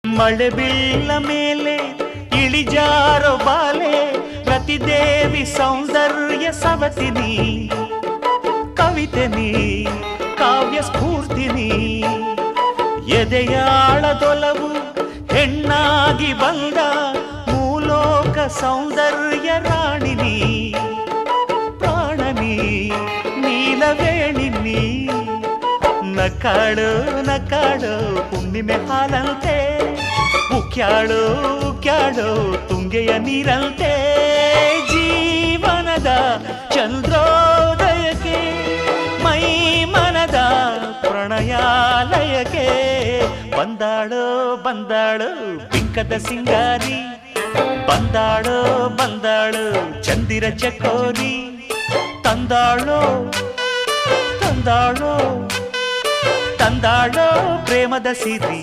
ಮಳೆ ಬೀಳ ಮೇಲೆ ಇಳಿಜಾರೋ ಬಾಲೆ ರತಿದೇವಿ ಸೌಂದರ್ಯ ಸವತಿನಿ ಕವಿತೆನಿ ಕಾವ್ಯ ಸ್ಫೂರ್ತಿನಿ ಎದೆಯಾಳದೊಲವು ಹೆಣ್ಣಾಗಿ ಬಂದ ಮೂಲೋಕ ಸೌಂದರ್ಯ ರಾಣಿನಿ ಪ್ರಾಣನಿ ನೀಲವೇಣಿನಿ ನಕಾಡು ನಕಾಡು ಹುಣ್ಣಿಮೆ ಹಾಲಂತೆ ಉಕ್ಯಾಡು ಉಕ್ಯಾಡು ತುಂಗೆಯ ನೀರಂತೆ ಜೀವನದ ಚಂದ್ರೋದಯಕ್ಕೆ ಮೈ ಮನದ ಪ್ರಣಯಾಲಯಕ್ಕೆ ಬಂದಾಳು ಬಂದಾಳು ಬಿಂಕದ ಸಿಂಗಾರಿ ಬಂದಾಳು ಬಂದಾಳು ಚಂದಿರ ಚಕೋರಿ ತಂದಾಳೋ ತಂದಾಳೋ ತಂದಾಳೋ ಪ್ರೇಮದ ಸಿರಿ